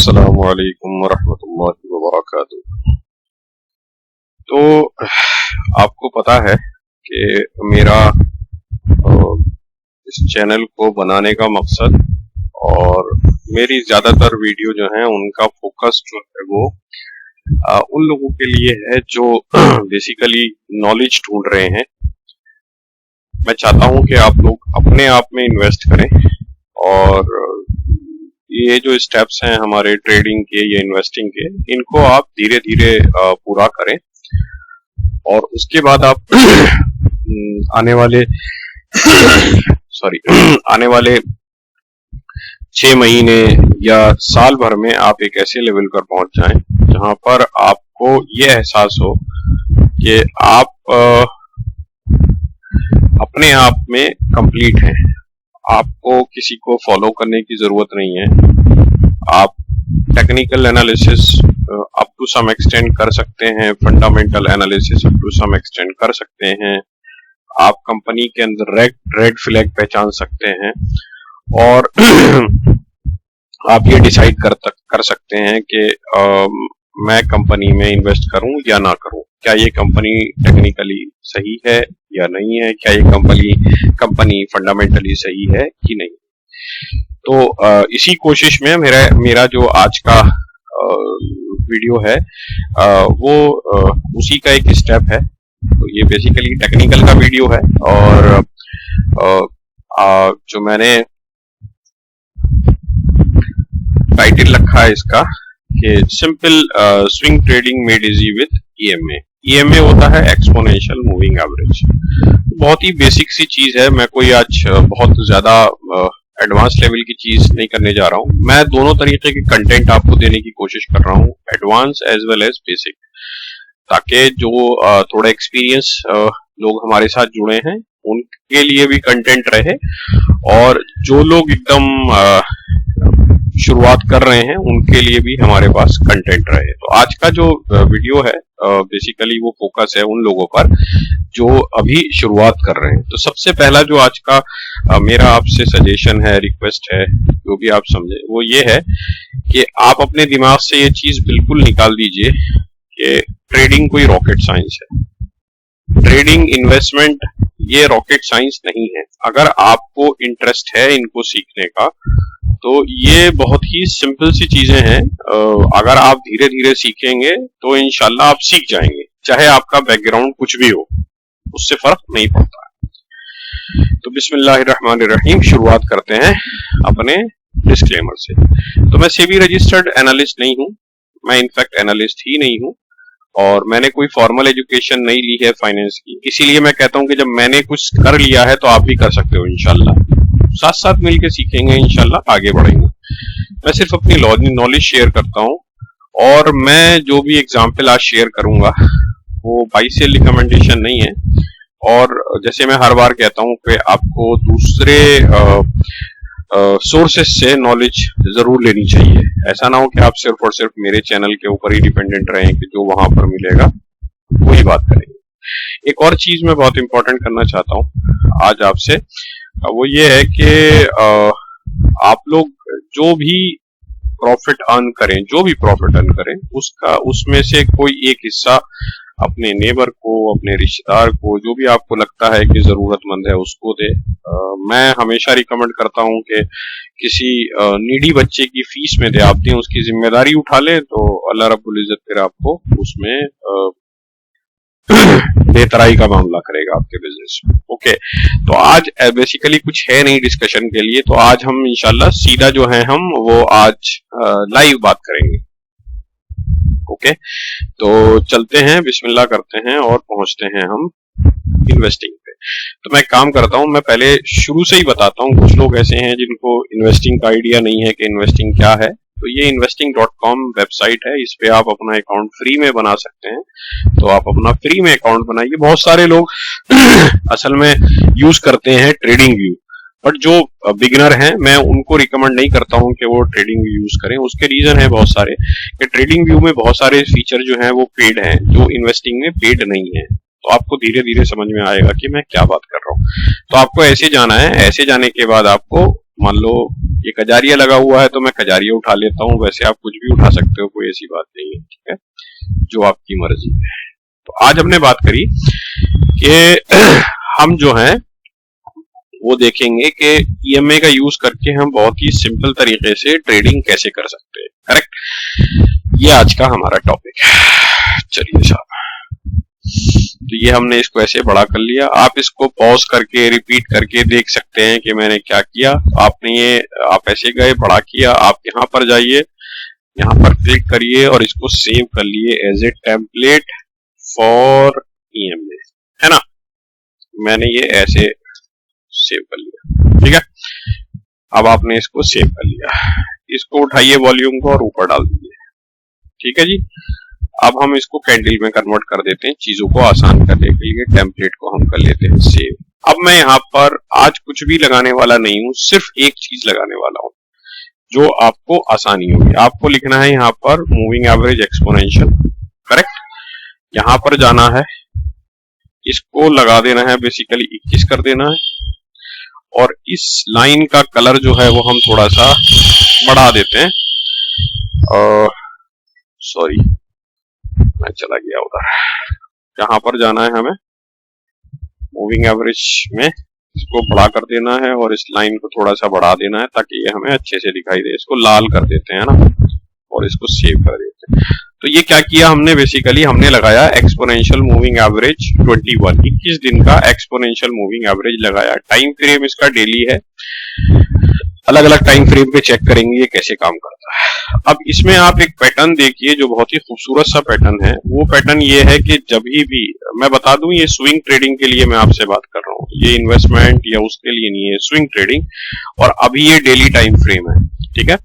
अस्सलामु अलैकुम वरहमतुल्लाहि वबरकातुहू। तो आपको पता है कि मेरा इस चैनल को बनाने का मकसद और मेरी ज़्यादातर वीडियो जो हैं उनका फोकस जो है वो उन लोगों के लिए है जो बेसिकली नॉलेज ढूंढ रहे हैं। मैं चाहता हूं कि आप लोग अपने आप में इन्वेस्ट करें और ये जो स्टेप्स हैं हमारे ट्रेडिंग के या इन्वेस्टिंग के, इनको आप धीरे धीरे पूरा करें और उसके बाद आप आने वाले 6 महीने या साल भर में आप एक ऐसे लेवल पर पहुंच जाएं जहां पर आपको ये एहसास हो कि आप अपने आप में कंप्लीट हैं। आपको किसी को फॉलो करने की जरूरत नहीं है। आप technical analysis up to some extend कर सकते हैं, fundamental analysis up to some extend कर सकते हैं, आप कंपनी के अंदर रेड फ्लैग पहचान सकते हैं और आप ये डिसाइड कर सकते हैं कि मैं कंपनी में इन्वेस्ट करूं या ना करूं। क्या ये कंपनी टेक्निकली सही है या नहीं है, क्या ये कंपनी फंडामेंटली सही है कि नहीं। तो इसी कोशिश में मेरा जो आज का वीडियो है वो उसी का एक स्टेप है। तो ये बेसिकली टेक्निकल का वीडियो है और जो मैंने टाइटल रखा है इसका कि simple swing trading made easy with EMA. EMA होता है एक्सपोनेंशियल मूविंग एवरेज। बहुत ही बेसिक सी चीज है। मैं कोई आज बहुत ज्यादा एडवांस लेवल की चीज नहीं करने जा रहा हूं। मैं दोनों तरीके के कंटेंट आपको देने की कोशिश कर रहा हूं, advance as well as basic, ताकि जो थोड़ा एक्सपीरियंस लोग हमारे साथ जुड़े हैं उनके लिए भी कंटेंट रहे और जो लोग एकदम शुरुआत कर रहे हैं उनके लिए भी हमारे पास कंटेंट रहे। तो आज का जो वीडियो है बेसिकली वो फोकस है उन लोगों पर जो अभी शुरुआत कर रहे हैं। तो सबसे पहला जो आज का मेरा आपसे सजेशन है, रिक्वेस्ट है, जो भी आप समझे, वो ये है कि आप अपने दिमाग से ये चीज बिल्कुल निकाल दीजिए कि ट्रेडिंग कोई रॉकेट साइंस है। ट्रेडिंग इन्वेस्टमेंट ये रॉकेट साइंस नहीं है। अगर आपको इंटरेस्ट है इनको सीखने का तो ये बहुत ही सिंपल सी चीजें हैं। अगर आप धीरे धीरे सीखेंगे तो इंशाल्लाह आप सीख जाएंगे, चाहे आपका बैकग्राउंड कुछ भी हो, उससे फर्क नहीं पड़ता। तो बिस्मिल्लाहिर्रहमानिर्रहीम, शुरुआत करते हैं अपने डिस्क्लेमर से। तो मैं सेबी रजिस्टर्ड एनालिस्ट नहीं हूं, मैं इनफैक्ट एनालिस्ट ही नहीं हूं और मैंने कोई फॉर्मल एजुकेशन नहीं ली है फाइनेंस की। इसीलिए मैं कहता हूं कि जब मैंने कुछ कर लिया है तो आप भी कर सकते हो इंशाल्लाह। साथ साथ मिलकर सीखेंगे, इंशाल्लाह आगे बढ़ेंगे। मैं सिर्फ अपनी नॉलेज शेयर करता हूं और मैं जो भी एग्जाम्पल आज शेयर करूंगा वो बाई सेल रिकमेंडेशन नहीं है। और जैसे मैं हर बार कहता हूं कि आपको दूसरे सोर्सेस से नॉलेज जरूर लेनी चाहिए। ऐसा ना हो कि आप सिर्फ और सिर्फ मेरे चैनल के ऊपर ही डिपेंडेंट रहें कि जो वहां पर मिलेगा वही बात करेंगे। एक और चीज मैं बहुत इंपॉर्टेंट करना चाहता हूं आज आपसे, वो ये है कि आप लोग जो भी प्रॉफिट अर्न करें उसमें से कोई एक हिस्सा अपने नेबर को, अपने रिश्तेदार को, जो भी आपको लगता है कि जरूरतमंद है उसको दे। मैं हमेशा रिकमेंड करता हूं कि किसी नीडी बच्चे की फीस में दे, आप दें, उसकी जिम्मेदारी उठा ले तो अल्लाह रब्बुल इज्जत फिर आपको उसमें बेतराई का मामला करेगा आपके बिजनेस में। ओके, तो आज बेसिकली कुछ है नहीं डिस्कशन के लिए, तो आज हम इंशाल्लाह सीधा जो है हम वो आज लाइव बात करेंगे। ओके, तो चलते हैं, बिस्मिल्लाह करते हैं और पहुंचते हैं हम इन्वेस्टिंग पे। तो मैं काम करता हूं, मैं पहले शुरू से ही बताता हूं। कुछ लोग ऐसे हैं जिनको इन्वेस्टिंग का आइडिया नहीं है कि इन्वेस्टिंग क्या है। तो ये investing.com वेबसाइट है, इस पे आप अपना अकाउंट फ्री में बना सकते हैं। तो आप अपना फ्री में अकाउंट बनाइए। बहुत सारे लोग असल में यूज करते हैं ट्रेडिंग व्यू, बट जो बिगिनर हैं मैं उनको रिकमेंड नहीं करता हूं कि वो ट्रेडिंग व्यू यूज करें। उसके रीजन है बहुत सारे कि ट्रेडिंग व्यू में बहुत सारे फीचर जो हैं वो पेड हैं, जो इन्वेस्टिंग में पेड नहीं है। तो आपको धीरे धीरे समझ में आएगा कि मैं क्या बात कर रहा हूँ। तो आपको ऐसे जाना है, ऐसे जाने के बाद आपको मान लो ये कजारिया लगा हुआ है तो मैं कजारिया उठा लेता हूँ, वैसे आप कुछ भी उठा सकते हो, कोई ऐसी बात नहीं है, ठीक है, जो आपकी मर्जी है। तो आज हमने बात करी कि हम जो है वो देखेंगे कि ईएमए का यूज करके हम बहुत ही सिंपल तरीके से ट्रेडिंग कैसे कर सकते हैं, करेक्ट। ये आज का हमारा टॉपिक है। चलिए साहब, तो ये हमने इसको ऐसे बड़ा कर लिया। आप इसको पॉज करके रिपीट करके देख सकते हैं कि मैंने क्या किया। आपने ये आप ऐसे गए, बड़ा किया, आप यहाँ पर जाइए, यहाँ पर क्लिक करिए और इसको सेव कर लिए as a template for EMA, है ना। मैंने ये ऐसे सेव कर लिया, ठीक है। अब आपने इसको सेव कर लिया, इसको उठाइए वॉल्यूम को और ऊपर डाल दीजिए, ठीक है जी। अब हम इसको कैंडल में कन्वर्ट कर देते हैं, चीजों को आसान करने के लिए टेम्पलेट को हम कर लेते हैं सेव। अब मैं यहाँ पर आज कुछ भी लगाने वाला नहीं हूँ, सिर्फ एक चीज लगाने वाला हूँ जो आपको आसानी होगी। आपको लिखना है यहाँ पर मूविंग एवरेज एक्सपोनेंशियल, करेक्ट। यहाँ पर जाना है, इसको लगा देना है, बेसिकली 21 कर देना है, और इस लाइन का कलर जो है वो हम थोड़ा सा बढ़ा देते हैं। सॉरी, मैं चला गया उधर। यहाँ पर जाना है हमें मूविंग एवरेज में, इसको बड़ा कर देना है और इस लाइन को थोड़ा सा बढ़ा देना है ताकि ये हमें अच्छे से दिखाई दे। इसको लाल कर देते हैं ना, और इसको सेव कर देते हैं। तो ये क्या किया हमने, बेसिकली हमने लगाया एक्सपोनेंशियल मूविंग एवरेज 21 दिन का एक्सपोनेंशियल मूविंग एवरेज लगाया। टाइम फ्रेम इसका डेली है, अलग अलग टाइम फ्रेम पे चेक करेंगे ये कैसे काम करता है। अब इसमें आप एक पैटर्न देखिए जो बहुत ही खूबसूरत सा पैटर्न है। वो पैटर्न ये है कि जब भी मैं बता दूं, ये स्विंग ट्रेडिंग के लिए मैं आपसे बात कर रहा हूँ, ये इन्वेस्टमेंट या उसके लिए नहीं है, स्विंग ट्रेडिंग। और अभी ये डेली टाइम फ्रेम है, ठीक है।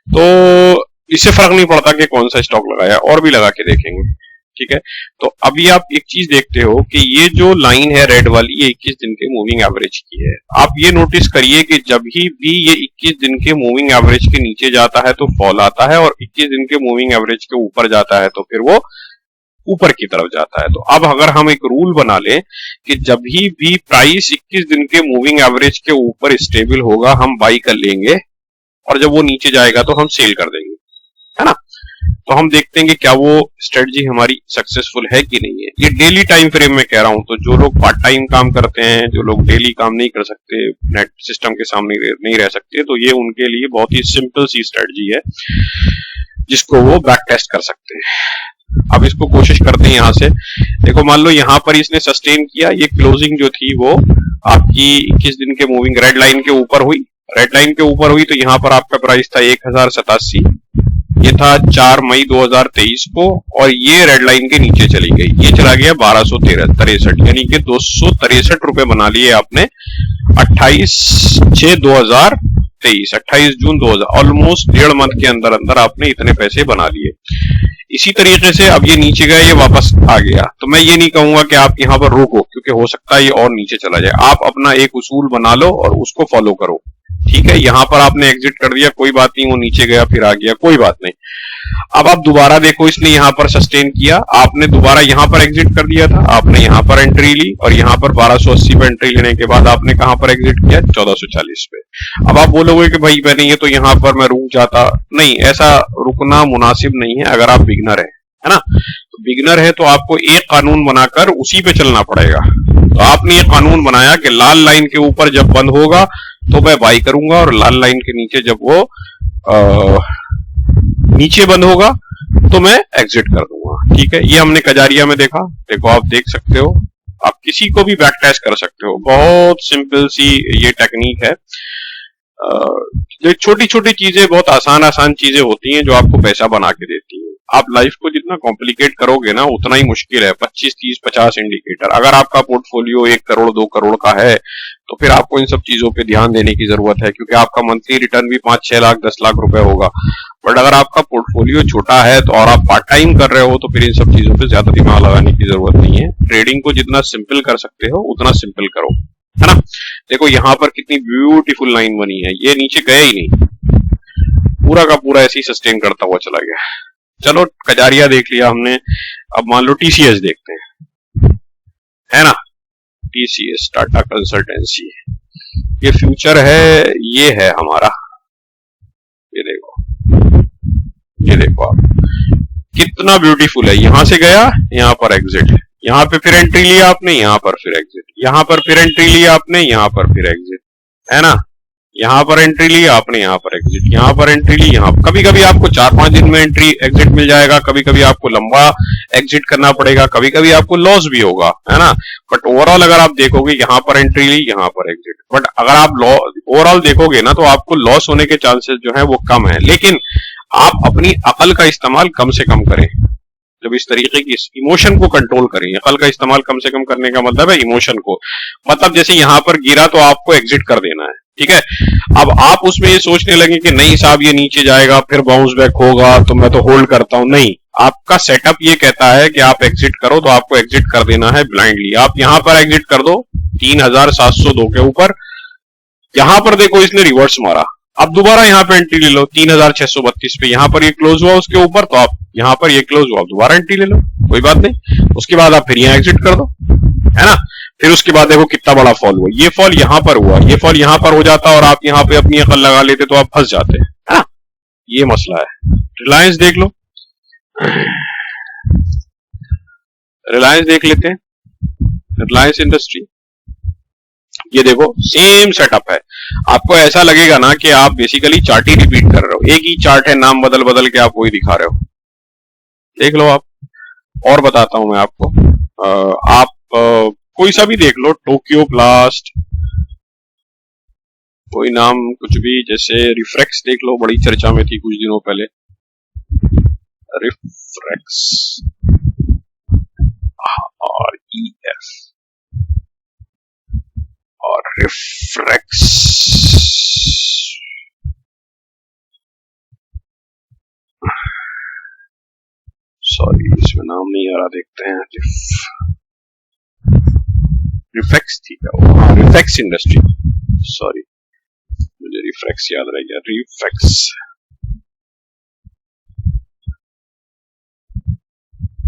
तो इससे फर्क नहीं पड़ता कि कौन सा स्टॉक लगाया, और भी लगा के देखेंगे, ठीक है। तो अभी आप एक चीज देखते हो कि ये जो लाइन है रेड वाली, ये 21 दिन के मूविंग एवरेज की है। आप ये नोटिस करिए कि जब भी ये 21 दिन के मूविंग एवरेज के नीचे जाता है तो फॉल आता है, और 21 दिन के मूविंग एवरेज के ऊपर जाता है तो फिर वो ऊपर की तरफ जाता है। तो अब अगर हम एक रूल बना लें कि जब भी प्राइस 21 दिन के मूविंग एवरेज के ऊपर स्टेबल होगा हम बाई कर लेंगे, और जब वो नीचे जाएगा तो हम सेल कर देंगे, है ना। तो हम देखते हैं कि क्या वो स्ट्रेटजी हमारी सक्सेसफुल है कि नहीं है। ये डेली टाइम फ्रेम में कह रहा हूं, तो जो लोग पार्ट टाइम काम करते हैं, जो लोग डेली काम नहीं कर सकते, नेट सिस्टम के सामने नहीं रह सकते, तो ये उनके लिए बहुत ही सिंपल सी स्ट्रेटजी है जिसको वो बैक टेस्ट कर सकते हैं। अब इसको कोशिश करते हैं, यहां से देखो, मान लो यहां पर इसने सस्टेन किया, ये क्लोजिंग जो थी वो आपकी 21 दिन के मूविंग रेड लाइन के ऊपर हुई। रेड लाइन के ऊपर हुई तो यहां पर आपका प्राइस था 1087, ये था 4 मई 2023 को, और ये रेड लाइन के नीचे चली गई, ये चला गया 1263, यानी कि 263 रुपए बना लिए आपने 28 जून 2023, ऑलमोस्ट 1.5 मंथ के अंदर अंदर आपने इतने पैसे बना लिए। इसी तरीके से अब ये नीचे गया, ये वापस आ गया, तो मैं ये नहीं कहूंगा कि आप यहाँ पर रोको, क्योंकि हो सकता है ये और नीचे चला जाए। आप अपना एक उसूल बना लो और उसको फॉलो करो, ठीक है। यहां पर आपने एग्जिट कर दिया, कोई बात नहीं, वो नीचे गया फिर आ गया, कोई बात नहीं। अब आप दोबारा देखो, इसने यहां पर सस्टेन किया, आपने दोबारा यहां पर एग्जिट कर दिया था, आपने यहां पर एंट्री ली, और यहां पर 1280 पे एंट्री लेने के बाद आपने कहां पर एग्जिट किया, 1440 पे। अब आप बोलोगे कि भाई मैंने ये तो यहां पर मैं रुक जाता, नहीं, ऐसा रुकना मुनासिब नहीं है अगर आप बिगनर है ना। तो बिगनर है तो आपको एक कानून बनाकर उसी पे चलना पड़ेगा। तो आपने ये कानून बनाया कि लाल लाइन के ऊपर जब बंद होगा तो मैं बाई करूंगा, और लाल लाइन के नीचे जब वो नीचे बंद होगा तो मैं एग्जिट कर दूंगा, ठीक है। ये हमने कजारिया में देखा, देखो आप देख सकते हो, आप किसी को भी बैक टेस्ट कर सकते हो। बहुत सिंपल सी ये टेक्निक है। छोटी छोटी चीजें, बहुत आसान चीजें होती हैं जो आपको पैसा बना के देती हैं। आप लाइफ को जितना कॉम्प्लिकेट करोगे ना उतना ही मुश्किल है। 25, 30, 50 इंडिकेटर, अगर आपका पोर्टफोलियो 1 करोड़ 2 करोड़ का है तो फिर आपको इन सब चीजों पे ध्यान देने की जरूरत है, क्योंकि आपका मंथली रिटर्न भी 5-6 लाख 10 लाख रुपए होगा। बट अगर आपका पोर्टफोलियो छोटा है तो, और आप पार्ट टाइम कर रहे हो, तो फिर इन सब चीजों पे ज्यादा दिमाग लगाने की जरूरत नहीं है। ट्रेडिंग को जितना सिंपल कर सकते हो उतना सिंपल करो, है ना। देखो यहाँ पर कितनी ब्यूटीफुल लाइन बनी है, ये नीचे गया ही नहीं, पूरा का पूरा ऐसे ही सस्टेन करता हुआ चला गया। चलो कजारिया देख लिया हमने, अब मान लो टीसीएस देखते हैं, है ना। टीसीएस, टाटा कंसल्टेंसी, ये फ्यूचर है, ये है हमारा, ये देखो आप, कितना ब्यूटीफुल है। यहां से गया, यहां पर एग्जिट, यहाँ पे फिर एंट्री लिया आपने, यहाँ पर फिर एग्जिट, यहाँ पर फिर एंट्री लिया आपने, यहाँ पर फिर एग्जिट, है ना। यहाँ पर एंट्री ली आपने, यहाँ पर एग्जिट, यहाँ पर एंट्री ली, यहाँ कभी कभी आपको 4-5 दिन में एंट्री एग्जिट मिल जाएगा, कभी कभी आपको लंबा एग्जिट करना पड़ेगा, कभी कभी आपको लॉस भी होगा, है ना। बट ओवरऑल अगर आप देखोगे, यहाँ पर एंट्री ली, यहाँ पर एग्जिट, बट अगर आप ओवरऑल देखोगे ना, तो आपको लॉस होने के चांसेस जो है वो कम है। लेकिन आप अपनी अकल का इस्तेमाल कम से कम करें जब इस तरीके की इमोशन को कंट्रोल करें। अकल का इस्तेमाल कम से कम करने का मतलब है इमोशन को, मतलब जैसे यहां पर गिरा तो आपको एग्जिट कर देना है, ठीक है। अब आप उसमें ये सोचने लगे कि नहीं साहब ये नीचे जाएगा फिर बाउंस बैक होगा तो मैं तो होल्ड करता हूं, नहीं। आपका सेटअप ये कहता है कि आप एग्जिट करो, तो आपको एग्जिट कर देना है ब्लाइंडली। आप यहां पर एग्जिट कर दो 3702 के ऊपर, यहां पर देखो इसने रिवर्स मारा, अब दोबारा यहाँ पे एंट्री ले लो 3632 पे, यहाँ पर ये क्लोज हुआ उसके ऊपर, तो आप यहाँ पर ये क्लोज हुआ, दोबारा एंट्री ले लो, कोई बात नहीं। उसके बाद आप फिर यहाँ एग्जिट कर दो, है ना। फिर उसके बाद देखो कितना बड़ा फॉल हुआ, ये फॉल यहाँ पर हुआ, ये फॉल यहाँ पर हो जाता और आप यहाँ पे अपनी अकल लगा लेते तो आप फंस जाते, है ना। ये मसला है। रिलायंस देख लो, रिलायंस देख लेते हैं, रिलायंस इंडस्ट्री, ये देखो सेम सेटअप है। आपको ऐसा लगेगा ना कि आप बेसिकली चार्ट ही रिपीट कर रहे हो, एक ही चार्ट है, नाम बदल बदल के आप वही दिखा रहे हो। देख लो आप, और बताता हूं मैं आपको, आप कोई सा भी देख लो, टोक्यो ब्लास्ट, कोई नाम कुछ भी, जैसे रिफ्रेक्स देख लो, बड़ी चर्चा में थी कुछ दिनों पहले, रिफ्रेक्स, REF और रिफ्रेक्स, सॉरी इसमें नाम नहीं आ रहा, देखते हैं। रिफ्लेक्स थी क्या? रिफ्लेक्स इंडस्ट्री, सॉरी मुझे रिफ्लेक्स याद रह गया, रिफ्लेक्स।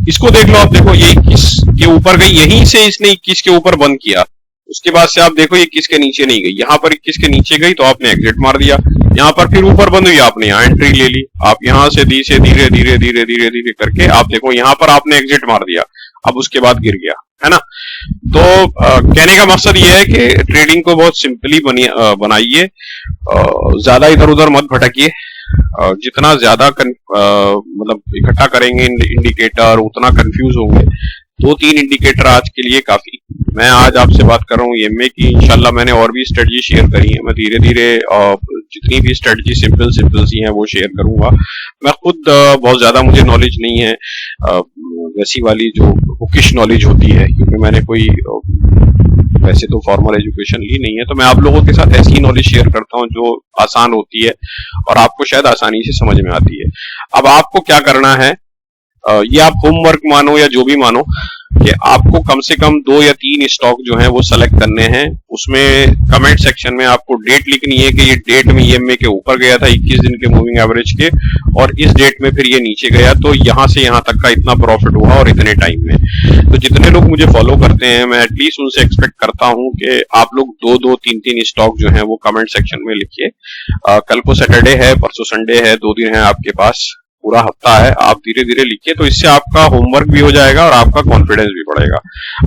इसको देख लो आप, देखो ये 21 के ऊपर गई, यहीं से इसने 21 के ऊपर बंद किया, उसके बाद से आप देखो ये 21 के नीचे नहीं गई, यहाँ पर 21 के नीचे गई तो आपने एग्जिट मार दिया, यहाँ पर फिर ऊपर बंद हुई, आपने यहाँ एंट्री ले ली, आप यहाँ से धीरे धीरे धीरे धीरे धीरे धीरे करके आप देखो यहाँ पर आपने एग्जिट मार दिया, अब उसके बाद गिर गया, है ना। तो कहने का मकसद ये है कि ट्रेडिंग को बहुत सिंपली बनाइए, ज्यादा इधर उधर मत भटकिए, जितना ज्यादा मतलब इकट्ठा करेंगे इंडिकेटर उतना कंफ्यूज होंगे। 2-3 इंडिकेटर आज के लिए काफी। मैं आज आपसे बात कर रहा हूँ EMA की, इंशाल्लाह मैंने और भी स्ट्रेटजी शेयर करी है, मैं धीरे धीरे जितनी भी स्ट्रेटजी सिंपल सी हैं वो शेयर करूंगा। मैं खुद बहुत ज्यादा मुझे नॉलेज नहीं है वैसी वाली जो बुकिश नॉलेज होती है, क्योंकि मैंने कोई वैसे तो फॉर्मल एजुकेशन ली नहीं है, तो मैं आप लोगों के साथ ऐसी नॉलेज शेयर करता हूँ जो आसान होती है और आपको शायद आसानी से समझ में आती है। अब आपको क्या करना है, ये आप होमवर्क मानो या जो भी मानो, कि आपको कम से कम 2 या 3 स्टॉक जो हैं वो सेलेक्ट करने हैं। उसमें कमेंट सेक्शन में आपको डेट लिखनी है कि ये डेट में EMA के ऊपर गया था 21 दिन के मूविंग एवरेज के, और इस डेट में फिर ये नीचे गया, तो यहां से यहां तक का इतना प्रॉफिट हुआ और इतने टाइम में। तो जितने लोग मुझे फॉलो करते हैं, मैं एटलीस्ट उनसे एक्सपेक्ट करता हूं कि आप लोग 2-2, 3-3 स्टॉक जो है वो कमेंट सेक्शन में लिखिए। कल को सैटरडे है, परसों संडे है, 2 दिन है आपके पास, पूरा हफ्ता है, आप धीरे धीरे लिखिए, तो इससे आपका होमवर्क भी हो जाएगा और आपका कॉन्फिडेंस भी बढ़ेगा।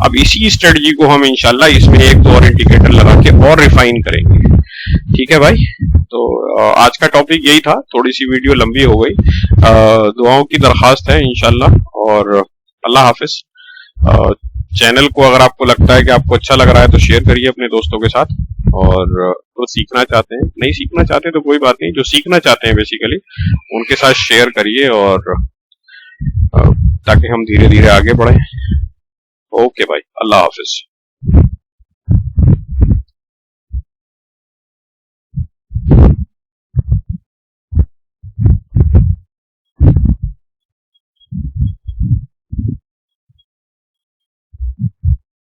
अब इसी स्ट्रेटजी को हम इंशाल्लाह इसमें 1-2 और इंडिकेटर लगा के और रिफाइन करेंगे, ठीक है भाई। तो आज का टॉपिक यही था, थोड़ी सी वीडियो लंबी हो गई, दुआओं की दरखास्त है इंशाल्लाह, और अल्लाह हाफिज। चैनल को अगर आपको लगता है कि आपको अच्छा लग रहा है तो शेयर करिए अपने दोस्तों के साथ, और जो सीखना चाहते हैं, नहीं सीखना चाहते तो कोई बात नहीं, जो सीखना चाहते हैं बेसिकली उनके साथ शेयर करिए, और ताकि हम धीरे धीरे आगे बढ़ें। ओके भाई, अल्लाह हाफिज।